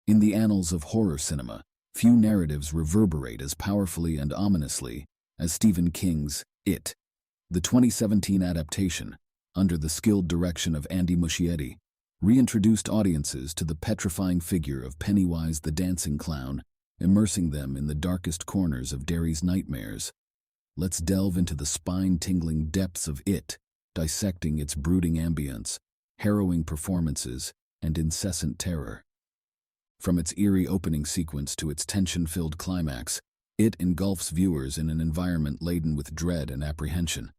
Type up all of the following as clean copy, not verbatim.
In the annals of horror cinema, few narratives reverberate as powerfully and ominously as Stephen King's It. The 2017 adaptation, under the skilled direction of Andy Muschietti, reintroduced audiences to the petrifying figure of Pennywise the Dancing Clown, immersing them in the darkest corners of Derry's nightmares. Let's delve into the spine-tingling depths of It, dissecting its brooding ambience, harrowing performances, and incessant terror. From its eerie opening sequence to its tension-filled climax, It engulfs viewers in an environment laden with dread and apprehension.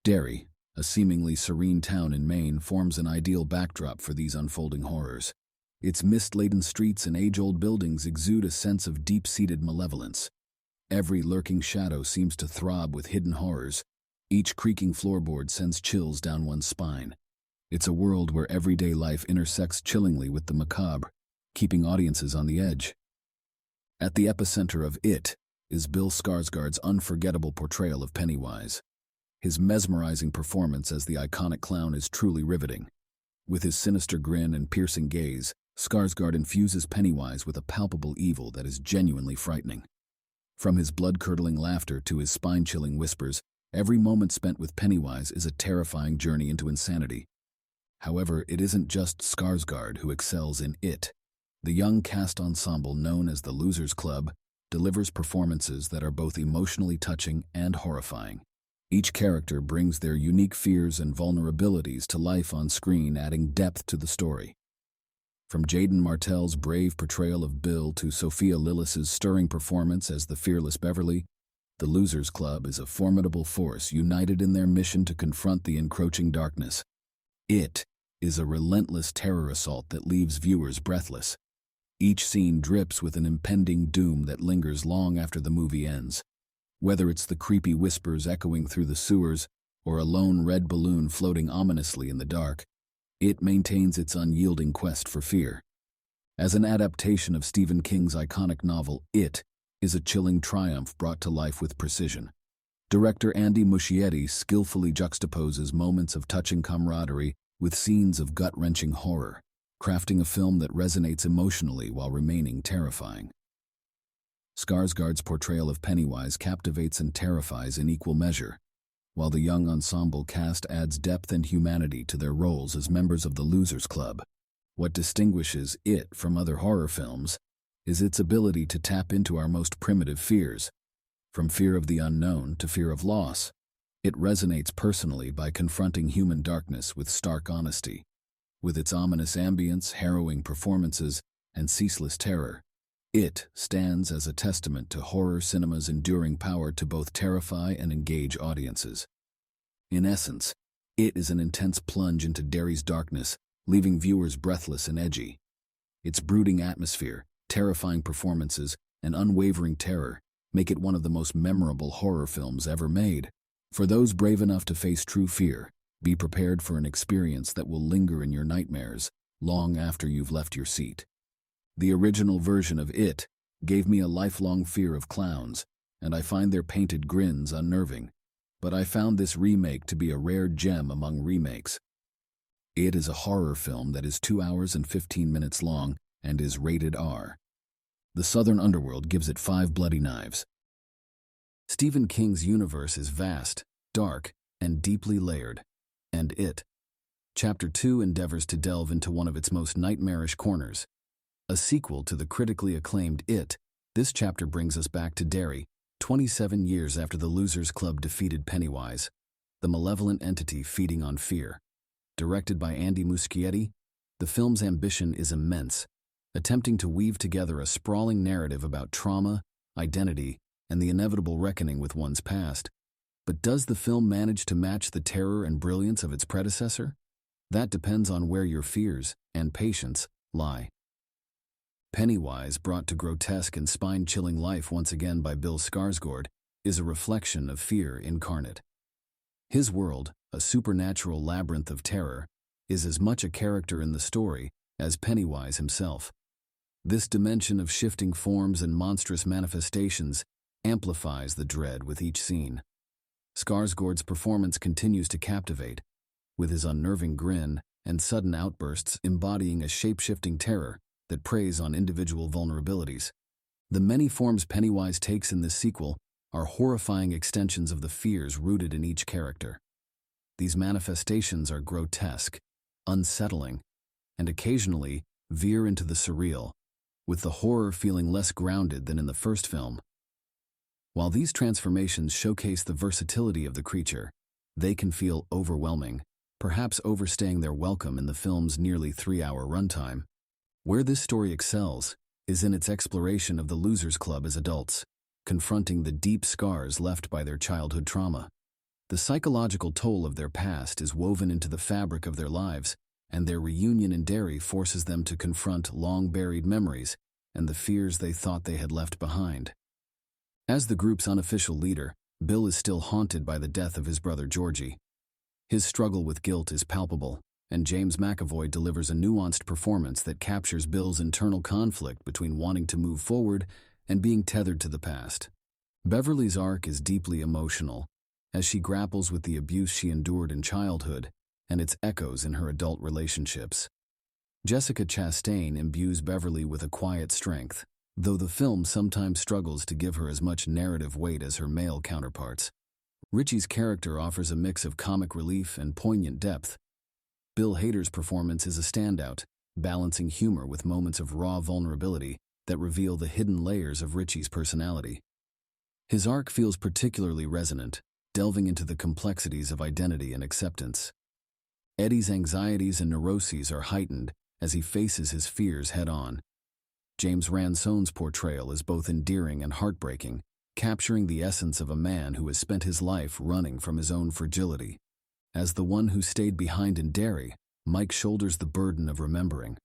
Derry, a seemingly serene town in Maine, forms an ideal backdrop for these unfolding horrors. Its mist-laden streets and age-old buildings exude a sense of deep-seated malevolence. Every lurking shadow seems to throb with hidden horrors. Each creaking floorboard sends chills down one's spine. It's a world where everyday life intersects chillingly with the macabre, keeping audiences on the edge. At the epicenter of It is Bill Skarsgård's unforgettable portrayal of Pennywise. His mesmerizing performance as the iconic clown is truly riveting. With his sinister grin and piercing gaze, Skarsgård infuses Pennywise with a palpable evil that is genuinely frightening. From his blood-curdling laughter to his spine-chilling whispers, every moment spent with Pennywise is a terrifying journey into insanity. However, it isn't just Skarsgård who excels in It. The young cast ensemble known as the Losers Club delivers performances that are both emotionally touching and horrifying. Each character brings their unique fears and vulnerabilities to life on screen, adding depth to the story. From Jaden Martell's brave portrayal of Bill to Sophia Lillis's stirring performance as the fearless Beverly, the Losers Club is a formidable force united in their mission to confront the encroaching darkness. It is a relentless terror assault that leaves viewers breathless. Each scene drips with an impending doom that lingers long after the movie ends. Whether it's the creepy whispers echoing through the sewers or a lone red balloon floating ominously in the dark, It maintains its unyielding quest for fear. As an adaptation of Stephen King's iconic novel, It is a chilling triumph brought to life with precision. Director Andy Muschietti skillfully juxtaposes moments of touching camaraderie with scenes of gut-wrenching horror, crafting a film that resonates emotionally while remaining terrifying. Skarsgård's portrayal of Pennywise captivates and terrifies in equal measure, while the young ensemble cast adds depth and humanity to their roles as members of the Losers Club. What distinguishes It from other horror films is its ability to tap into our most primitive fears. From fear of the unknown to fear of loss, it resonates personally by confronting human darkness with stark honesty. With its ominous ambience, harrowing performances, and ceaseless terror, It stands as a testament to horror cinema's enduring power to both terrify and engage audiences. In essence, It is an intense plunge into Derry's darkness, leaving viewers breathless and edgy. Its brooding atmosphere, terrifying performances, and unwavering terror make it one of the most memorable horror films ever made. For those brave enough to face true fear, be prepared for an experience that will linger in your nightmares long after you've left your seat. The original version of It gave me a lifelong fear of clowns, and I find their painted grins unnerving. But I found this remake to be a rare gem among remakes. It is a horror film that is 2 hours and 15 minutes long and is rated R. The Southern Underworld gives it 5 bloody knives. Stephen King's universe is vast, dark, and deeply layered, and It, Chapter 2 endeavors to delve into one of its most nightmarish corners. A sequel to the critically acclaimed It, this chapter brings us back to Derry, 27 years after the Losers Club defeated Pennywise, the malevolent entity feeding on fear. Directed by Andy Muschietti, the film's ambition is immense, attempting to weave together a sprawling narrative about trauma, identity, and the inevitable reckoning with one's past. But does the film manage to match the terror and brilliance of its predecessor? That depends on where your fears and patience lie. Pennywise, brought to grotesque and spine-chilling life once again by Bill Skarsgård, is a reflection of fear incarnate. His world, a supernatural labyrinth of terror, is as much a character in the story as Pennywise himself. This dimension of shifting forms and monstrous manifestations amplifies the dread with each scene. Skarsgård's performance continues to captivate, with his unnerving grin and sudden outbursts embodying a shape-shifting terror that preys on individual vulnerabilities. The many forms Pennywise takes in this sequel are horrifying extensions of the fears rooted in each character. These manifestations are grotesque, unsettling, and occasionally veer into the surreal, with the horror feeling less grounded than in the first film. While these transformations showcase the versatility of the creature, they can feel overwhelming, perhaps overstaying their welcome in the film's nearly 3-hour runtime. Where this story excels is in its exploration of the Losers Club as adults, confronting the deep scars left by their childhood trauma. The psychological toll of their past is woven into the fabric of their lives, and their reunion in Derry forces them to confront long-buried memories and the fears they thought they had left behind. As the group's unofficial leader, Bill is still haunted by the death of his brother Georgie. His struggle with guilt is palpable, and James McAvoy delivers a nuanced performance that captures Bill's internal conflict between wanting to move forward and being tethered to the past. Beverly's arc is deeply emotional, as she grapples with the abuse she endured in childhood and its echoes in her adult relationships. Jessica Chastain imbues Beverly with a quiet strength, though the film sometimes struggles to give her as much narrative weight as her male counterparts. Richie's character offers a mix of comic relief and poignant depth. Bill Hader's performance is a standout, balancing humor with moments of raw vulnerability that reveal the hidden layers of Richie's personality. His arc feels particularly resonant, delving into the complexities of identity and acceptance. Eddie's anxieties and neuroses are heightened as he faces his fears head-on. James Ransone's portrayal is both endearing and heartbreaking, capturing the essence of a man who has spent his life running from his own fragility. As the one who stayed behind in Derry, Mike shoulders the burden of remembering.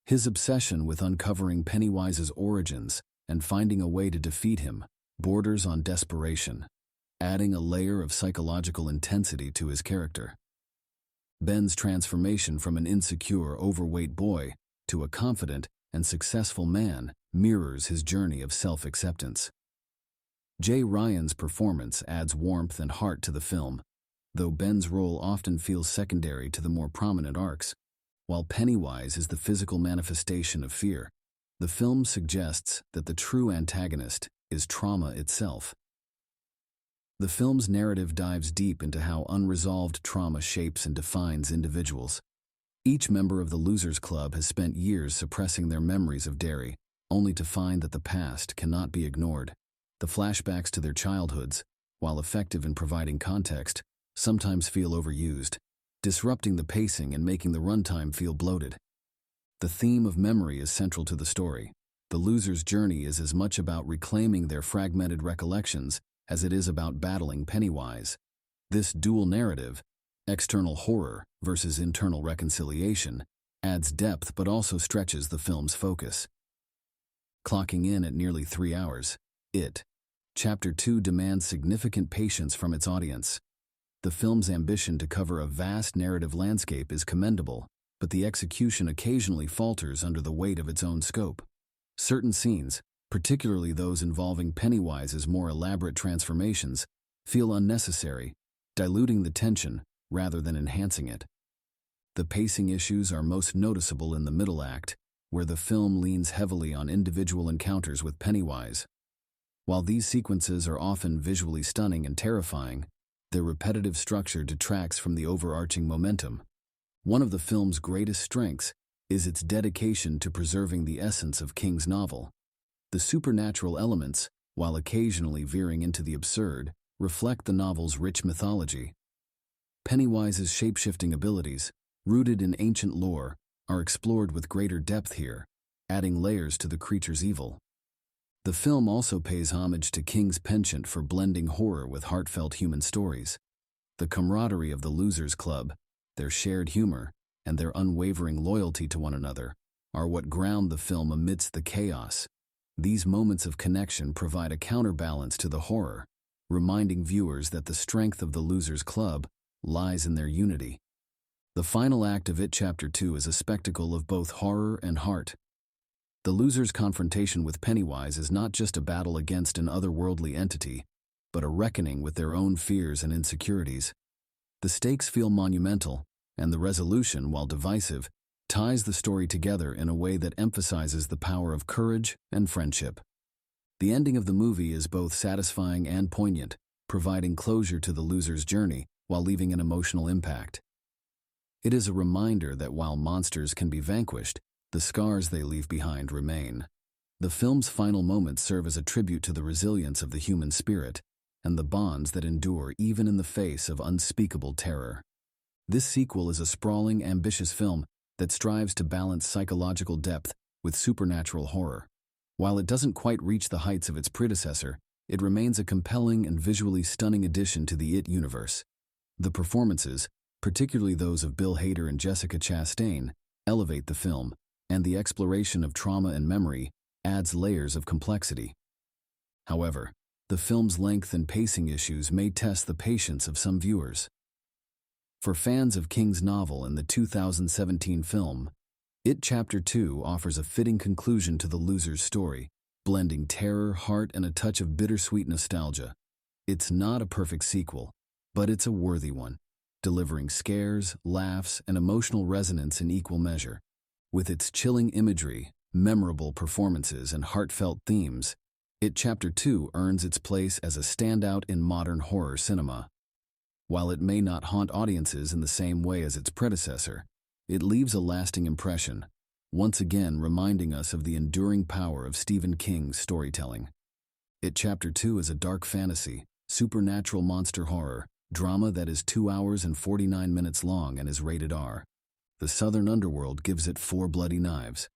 His obsession with uncovering Pennywise's origins and finding a way to defeat him borders on desperation, adding a layer of psychological intensity to his character. Ben's transformation from an insecure, overweight boy to a confident and successful man mirrors his journey of self-acceptance. Jay Ryan's performance adds warmth and heart to the film, though Ben's role often feels secondary to the more prominent arcs. While Pennywise is the physical manifestation of fear, the film suggests that the true antagonist is trauma itself. The film's narrative dives deep into how unresolved trauma shapes and defines individuals. Each member of the Losers Club has spent years suppressing their memories of Derry, only to find that the past cannot be ignored. The flashbacks to their childhoods, while effective in providing context, sometimes feel overused, disrupting the pacing and making the runtime feel bloated. The theme of memory is central to the story. The losers' journey is as much about reclaiming their fragmented recollections as it is about battling Pennywise. This dual narrative, external horror versus internal reconciliation, adds depth but also stretches the film's focus. Clocking in at nearly 3 hours, It, Chapter 2 demands significant patience from its audience. The film's ambition to cover a vast narrative landscape is commendable, but the execution occasionally falters under the weight of its own scope. Certain scenes, particularly those involving Pennywise's more elaborate transformations, feel unnecessary, diluting the tension rather than enhancing it. The pacing issues are most noticeable in the middle act, where the film leans heavily on individual encounters with Pennywise. While these sequences are often visually stunning and terrifying, their repetitive structure detracts from the overarching momentum. One of the film's greatest strengths is its dedication to preserving the essence of King's novel. The supernatural elements, while occasionally veering into the absurd, reflect the novel's rich mythology. Pennywise's shape-shifting abilities, rooted in ancient lore, are explored with greater depth here, adding layers to the creature's evil. The film also pays homage to King's penchant for blending horror with heartfelt human stories. The camaraderie of the Losers Club, their shared humor, and their unwavering loyalty to one another are what ground the film amidst the chaos. These moments of connection provide a counterbalance to the horror, reminding viewers that the strength of the Losers Club lies in their unity. The final act of It Chapter 2 is a spectacle of both horror and heart. The losers' confrontation with Pennywise is not just a battle against an otherworldly entity, but a reckoning with their own fears and insecurities. The stakes feel monumental, and the resolution, while divisive, ties the story together in a way that emphasizes the power of courage and friendship. The ending of the movie is both satisfying and poignant, providing closure to the loser's journey while leaving an emotional impact. It is a reminder that while monsters can be vanquished, the scars they leave behind remain. The film's final moments serve as a tribute to the resilience of the human spirit and the bonds that endure even in the face of unspeakable terror. This sequel is a sprawling, ambitious film that strives to balance psychological depth with supernatural horror. While it doesn't quite reach the heights of its predecessor, it remains a compelling and visually stunning addition to the It universe. The performances, particularly those of Bill Hader and Jessica Chastain, elevate the film, and the exploration of trauma and memory adds layers of complexity. However, the film's length and pacing issues may test the patience of some viewers. For fans of King's novel and the 2017 film, It Chapter 2 offers a fitting conclusion to the loser's story, blending terror, heart, and a touch of bittersweet nostalgia. It's not a perfect sequel, but it's a worthy one, delivering scares, laughs, and emotional resonance in equal measure. With its chilling imagery, memorable performances, and heartfelt themes, It Chapter 2 earns its place as a standout in modern horror cinema. While it may not haunt audiences in the same way as its predecessor, it leaves a lasting impression, once again reminding us of the enduring power of Stephen King's storytelling. It Chapter 2 is a dark fantasy, supernatural monster horror, drama that is 2 hours and 49 minutes long and is rated R. The Southern Underworld gives it 4 bloody knives,